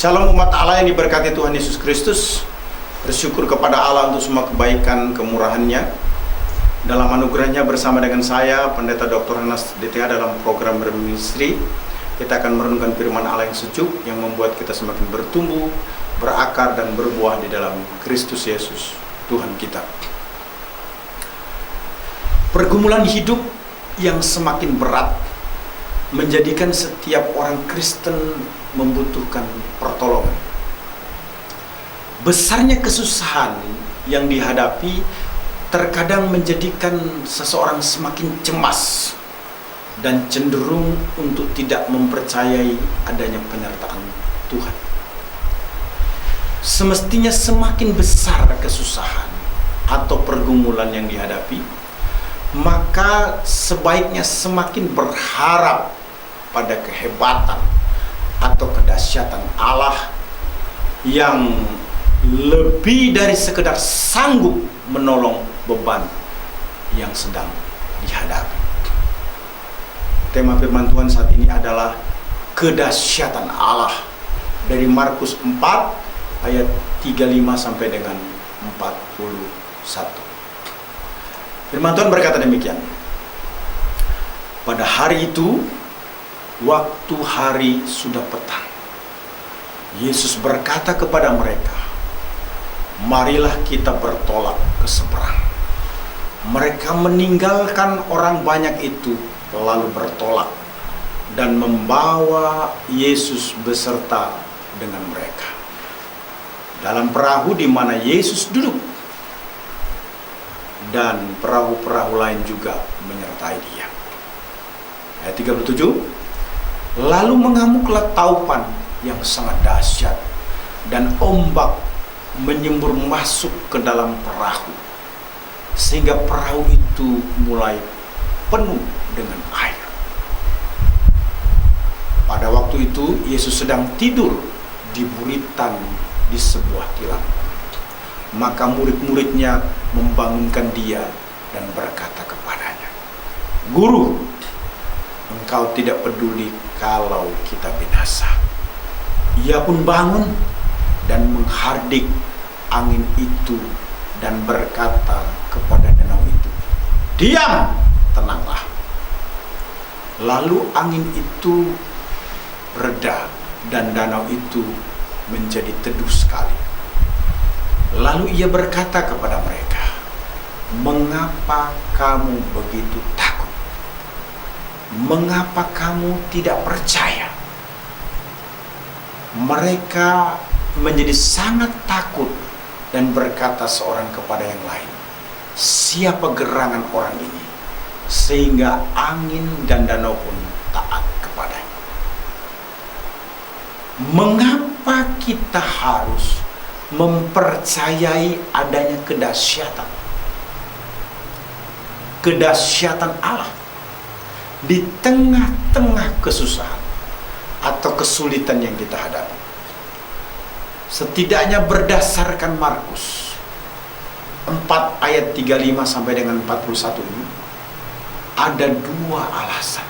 Shalom umat Allah yang diberkati Tuhan Yesus Kristus. Bersyukur kepada Allah untuk semua kebaikan kemurahan-Nya. Dalam anugerah-Nya bersama dengan saya, Pendeta Dr. Hanas DTH dalam program berministri, kita akan merenungkan firman Allah yang sejuk, yang membuat kita semakin bertumbuh, berakar dan berbuah di dalam Kristus Yesus, Tuhan kita. Pergumulan hidup yang semakin berat menjadikan setiap orang Kristen membutuhkan pertolongan. Besarnya kesusahan yang dihadapi terkadang menjadikan seseorang semakin cemas dan cenderung untuk tidak mempercayai adanya penyertaan Tuhan. Semestinya semakin besar kesusahan atau pergumulan yang dihadapi, maka sebaiknya semakin berharap pada kehebatan atau kedahsyatan Allah yang lebih dari sekedar sanggup menolong beban yang sedang dihadapi. Tema firman Tuhan saat ini adalah kedahsyatan Allah dari Markus 4 ayat 35 sampai dengan 41. Firman Tuhan berkata demikian. Pada hari itu, waktu hari sudah petang, Yesus berkata kepada mereka, "Marilah kita bertolak ke seberang." Mereka meninggalkan orang banyak itu, lalu bertolak dan membawa Yesus beserta dengan mereka dalam perahu di mana Yesus duduk, dan perahu-perahu lain juga menyertai Dia. Ayat 37. Lalu mengamuklah taupan yang sangat dahsyat, dan ombak menyembur masuk ke dalam perahu, sehingga perahu itu mulai penuh dengan air. Pada waktu itu Yesus sedang tidur di buritan di sebuah tilam. Maka murid-muridnya membangunkan Dia dan berkata kepadanya, "Guru, Engkau tidak peduli kalau kita binasa." Ia pun bangun dan menghardik angin itu dan berkata kepada danau itu, "Diam, tenanglah." Lalu angin itu reda dan danau itu menjadi teduh sekali. Lalu Ia berkata kepada mereka, "Mengapa kamu begitu takut? Mengapa kamu tidak percaya?" Mereka menjadi sangat takut dan berkata seorang kepada yang lain, "Siapa gerangan orang ini sehingga angin dan danau pun taat kepadanya?" Mengapa kita harus mempercayai adanya kedahsyatan Allah di tengah-tengah kesusahan atau kesulitan yang kita hadapi? Setidaknya berdasarkan Markus 4 ayat 35 sampai dengan 41 ini, ada dua alasan.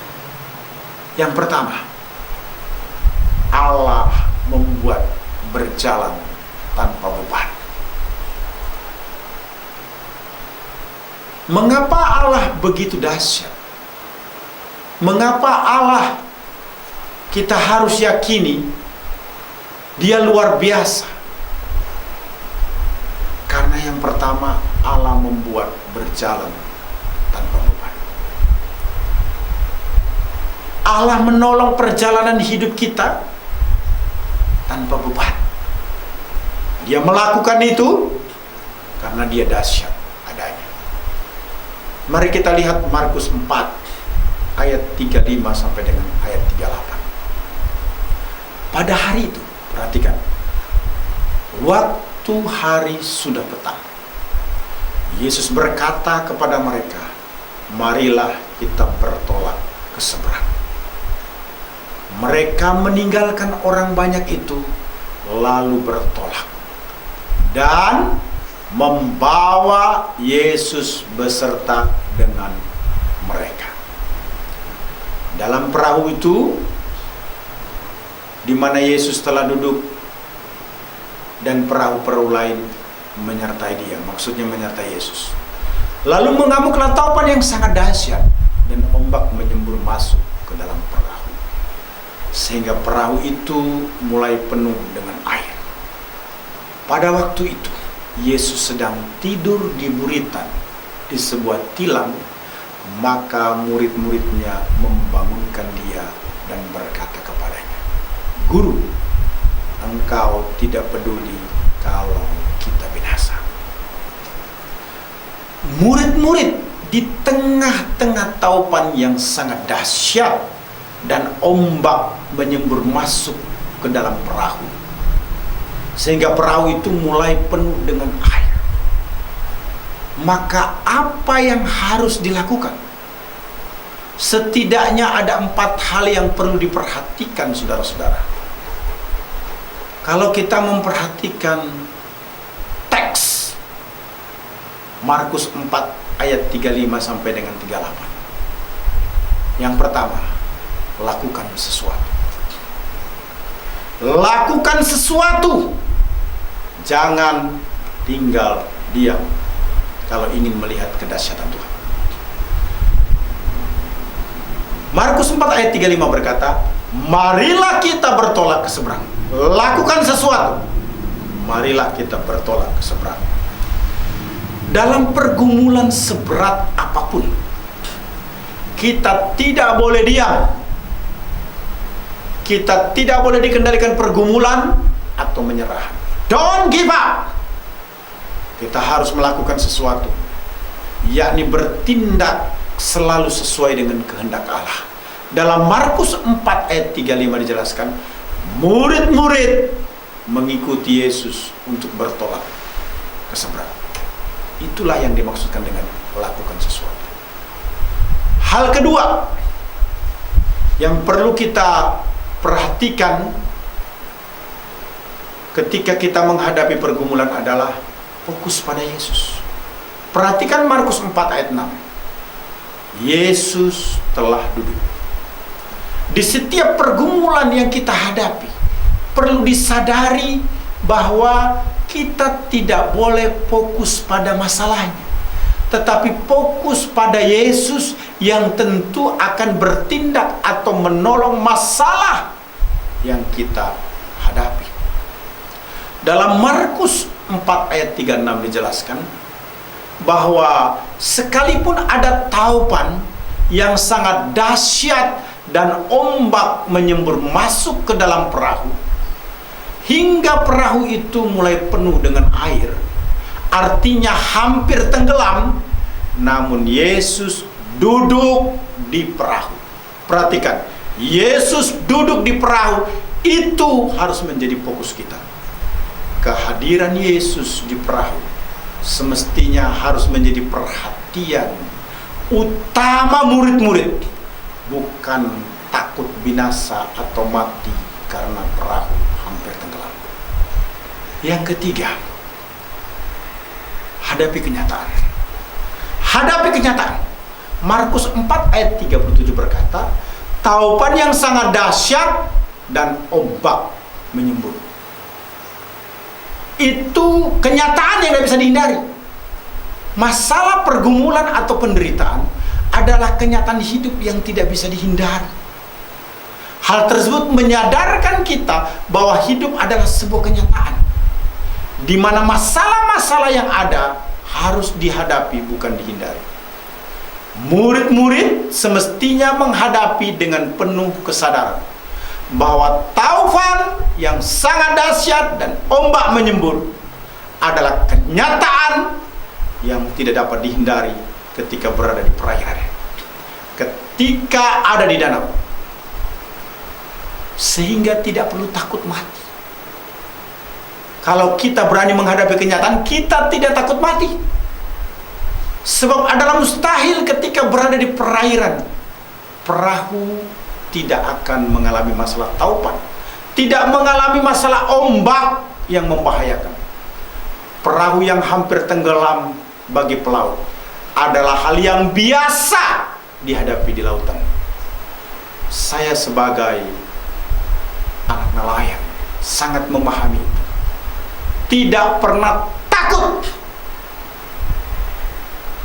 Yang pertama, Allah membuat berjalan tanpa beban. Mengapa Allah begitu dahsyat? Mengapa Allah kita harus yakini Dia luar biasa? Karena yang pertama, Allah membuat berjalan tanpa beban. Allah menolong perjalanan hidup kita tanpa beban. Dia melakukan itu karena Dia dahsyat adanya. Mari kita lihat Markus 4 ayat 35 sampai dengan ayat 38. Pada hari itu, perhatikan, waktu hari sudah petang, Yesus berkata kepada mereka, "Marilah kita bertolak ke seberang." Mereka meninggalkan orang banyak itu, lalu bertolak dan membawa Yesus beserta dengan mereka. Dalam perahu itu, di mana Yesus telah duduk dan perahu-perahu lain menyertai dia, maksudnya menyertai Yesus. Lalu mengamuklah taupan yang sangat dahsyat dan ombak menyembur masuk ke dalam perahu, sehingga perahu itu mulai penuh dengan air. Pada waktu itu Yesus sedang tidur di buritan di sebuah tilam, maka murid-muridnya membangunkan dia dan berkata kepadanya, "Guru, Engkau tidak peduli kalau kita binasa." Murid-murid di tengah-tengah taupan yang sangat dahsyat dan ombak menyembur masuk ke dalam perahu, sehingga perahu itu mulai penuh dengan air. Maka apa yang harus dilakukan? Setidaknya ada 4 hal yang perlu diperhatikan, saudara-saudara. Kalau kita memperhatikan teks Markus 4 ayat 35 sampai dengan 38. Yang pertama, lakukan sesuatu. Lakukan sesuatu. Jangan tinggal diam kalau ingin melihat kedahsyatan Tuhan. Markus 4 ayat 35 berkata, "Marilah kita bertolak ke seberang." Lakukan sesuatu. Marilah kita bertolak ke seberang. Dalam pergumulan seberat apapun, kita tidak boleh diam. Kita tidak boleh dikendalikan pergumulan atau menyerah. Don't give up. Kita harus melakukan sesuatu, yakni bertindak selalu sesuai dengan kehendak Allah. Dalam Markus 4 ayat 35 dijelaskan, murid-murid mengikuti Yesus untuk bertolak ke seberang. Itulah yang dimaksudkan dengan melakukan sesuatu. Hal kedua yang perlu kita perhatikan ketika kita menghadapi pergumulan adalah fokus pada Yesus. Perhatikan Markus 4 ayat 6. Yesus telah duduk. Di setiap pergumulan yang kita hadapi, perlu disadari bahwa kita tidak boleh fokus pada masalahnya, tetapi fokus pada Yesus yang tentu akan bertindak atau menolong masalah yang kita hadapi. Dalam Markus 4 ayat 36 dijelaskan bahwa sekalipun ada taupan yang sangat dahsyat dan ombak menyembur masuk ke dalam perahu, hingga perahu itu mulai penuh dengan air, artinya hampir tenggelam, namun Yesus duduk di perahu. Perhatikan, Yesus duduk di perahu, itu harus menjadi fokus kita. Kehadiran Yesus di perahu semestinya harus menjadi perhatian utama murid-murid, bukan takut binasa atau mati karena perahu hampir tenggelam. Yang ketiga, hadapi kenyataan. Hadapi kenyataan. Markus 4 ayat 37 berkata, taupan yang sangat dahsyat dan ombak menyembur. Itu kenyataan yang tidak bisa dihindari. Masalah pergumulan atau penderitaan adalah kenyataan hidup yang tidak bisa dihindari. Hal tersebut menyadarkan kita bahwa hidup adalah sebuah kenyataan, di mana masalah-masalah yang ada harus dihadapi, bukan dihindari. Murid-murid semestinya menghadapi dengan penuh kesadaran bahwa taufan yang sangat dahsyat dan ombak menyembur adalah kenyataan yang tidak dapat dihindari ketika berada di perairan, ketika ada di danau, sehingga tidak perlu takut mati. Kalau kita berani menghadapi kenyataan, kita tidak takut mati. Sebab adalah mustahil ketika berada di perairan, perahu tidak akan mengalami masalah taupan, tidak mengalami masalah ombak yang membahayakan. Perahu yang hampir tenggelam bagi pelaut adalah hal yang biasa dihadapi di lautan. Saya sebagai anak nelayan sangat memahami itu. tidak pernah takut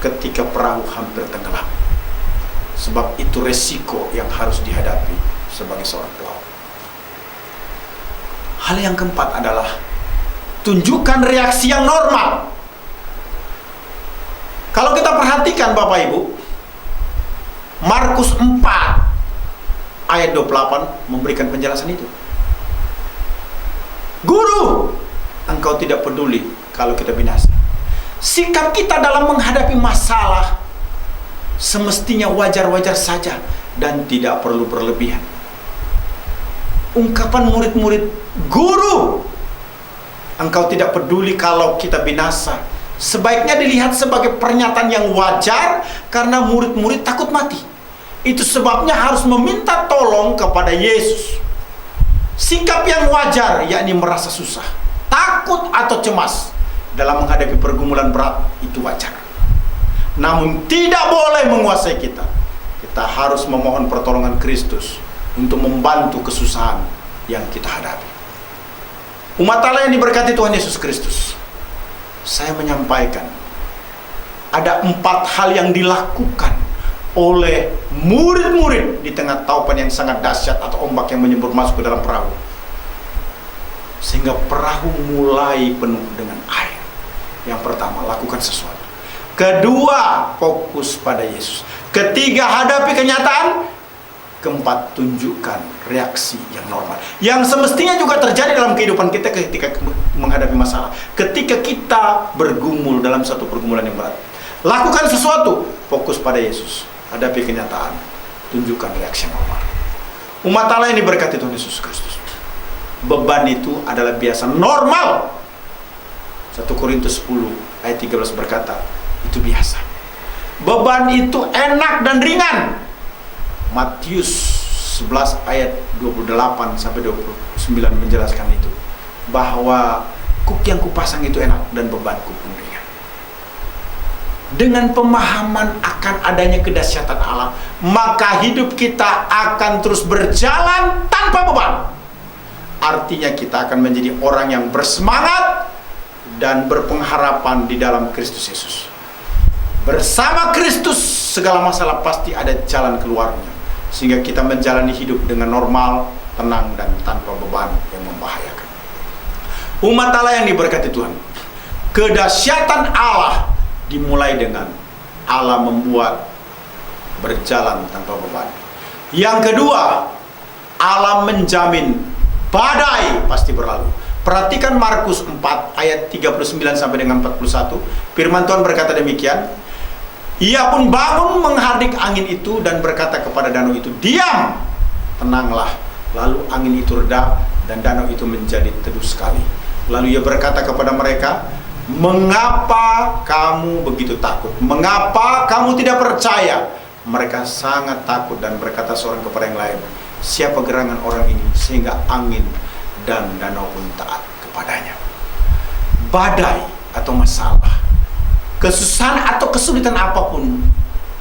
ketika perahu hampir tenggelam. Sebab itu resiko yang harus dihadapi sebagai seorang pelaut. Hal yang keempat adalah tunjukkan reaksi yang normal. Kalau kita perhatikan Bapak Ibu, Markus 4 ayat 28 memberikan penjelasan itu. Guru, engkau tidak peduli kalau kita binasa. Sikap kita dalam menghadapi masalah semestinya wajar-wajar saja dan tidak perlu berlebihan. Ungkapan murid-murid, guru, engkau tidak peduli kalau kita binasa, sebaiknya dilihat sebagai pernyataan yang wajar karena murid-murid takut mati. Itu sebabnya harus meminta tolong kepada Yesus. Sikap yang wajar, yakni merasa susah, takut atau cemas dalam menghadapi pergumulan berat, itu wajar. Namun tidak boleh menguasai kita. Kita harus memohon pertolongan Kristus untuk membantu kesusahan yang kita hadapi. Umat Allah yang diberkati Tuhan Yesus Kristus, saya menyampaikan ada 4 hal yang dilakukan oleh murid-murid di tengah taupan yang sangat dahsyat atau ombak yang menyembur masuk ke dalam perahu, sehingga perahu mulai penuh dengan air. Yang pertama, lakukan sesuatu. Kedua, fokus pada Yesus. Ketiga, hadapi kenyataan. Keempat, tunjukkan reaksi yang normal, yang semestinya juga terjadi dalam kehidupan kita ketika menghadapi masalah. Ketika kita bergumul dalam satu pergumulan yang berat, lakukan sesuatu, fokus pada Yesus, hadapi kenyataan, tunjukkan reaksi yang normal. Umat Allah yang diberkati Tuhan Yesus Kristus, beban itu adalah biasa normal. 1 Korintus 10 ayat 13 berkata, itu biasa. Beban itu enak dan ringan. Matius 11 ayat 28 sampai 29 menjelaskan itu, bahwa kuk yang kupasang itu enak dan bebanku pun ringan. Dengan pemahaman akan adanya kedahsyatan Allah, maka hidup kita akan terus berjalan tanpa beban. Artinya kita akan menjadi orang yang bersemangat dan berpengharapan di dalam Kristus Yesus. Bersama Kristus segala masalah pasti ada jalan keluarnya, sehingga kita menjalani hidup dengan normal, tenang, dan tanpa beban yang membahayakan. Umat Allah yang diberkati Tuhan, kedahsyatan Allah dimulai dengan Allah membuat berjalan tanpa beban. Yang kedua, Allah menjamin badai pasti berlalu. Perhatikan Markus 4 ayat 39 sampai dengan 41. Firman Tuhan berkata demikian, ia pun bangun menghardik angin itu dan berkata kepada danau itu, diam, tenanglah. Lalu angin itu reda dan danau itu menjadi teduh sekali. Lalu ia berkata kepada mereka, mengapa kamu begitu takut? Mengapa kamu tidak percaya? Mereka sangat takut dan berkata seorang kepada yang lain, siapa gerangan orang ini sehingga angin dan danau pun taat kepadanya? Badai atau masalah, kesusahan atau kesulitan apapun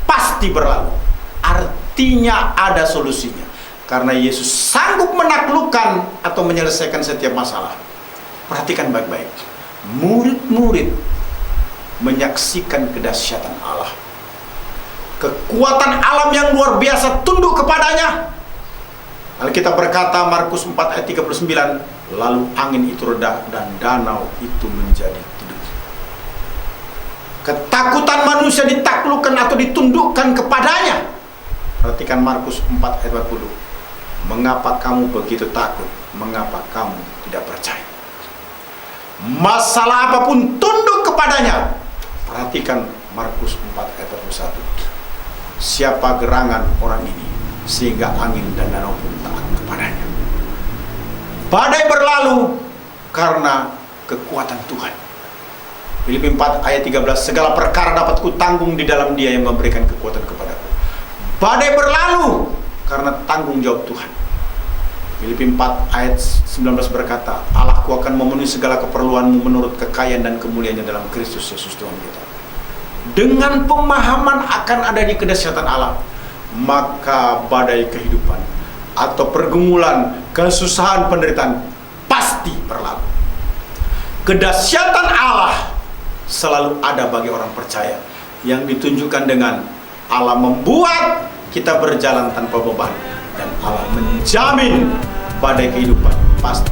pasti berlalu. Artinya ada solusinya, karena Yesus sanggup menaklukkan atau menyelesaikan setiap masalah. Perhatikan baik-baik. Murid-murid menyaksikan kedahsyatan Allah, kekuatan alam yang luar biasa tunduk kepadanya. Alkitab berkata Markus 4 ayat 39, lalu angin itu reda dan danau itu menjadi teduh. Ketakutan manusia ditaklukkan atau ditundukkan kepadanya. Perhatikan Markus 4 ayat 40. Mengapa kamu begitu takut? Mengapa kamu tidak percaya? Masalah apapun tunduk kepadanya. Perhatikan Markus 4 ayat 41. Siapa gerangan orang ini sehingga angin dan danau pun taat kepadanya? Badai berlalu karena kekuatan Tuhan. Filipi 4 ayat 13, segala perkara dapat kutanggung di dalam Dia yang memberikan kekuatan kepadaku. Badai berlalu karena tanggung jawab Tuhan. Filipi 4 ayat 19 berkata, Allahku akan memenuhi segala keperluanmu menurut kekayaan dan kemuliaannya dalam Kristus Yesus Tuhan kita. Dengan pemahaman akan adanya kedahsyatan Allah, maka badai kehidupan atau pergumulan, kesusahan, penderitaan pasti berlalu. kedahsyatan Allah selalu ada bagi orang percaya, yang ditunjukkan dengan Allah membuat kita berjalan tanpa beban, dan Allah menjamin badai kehidupan pasti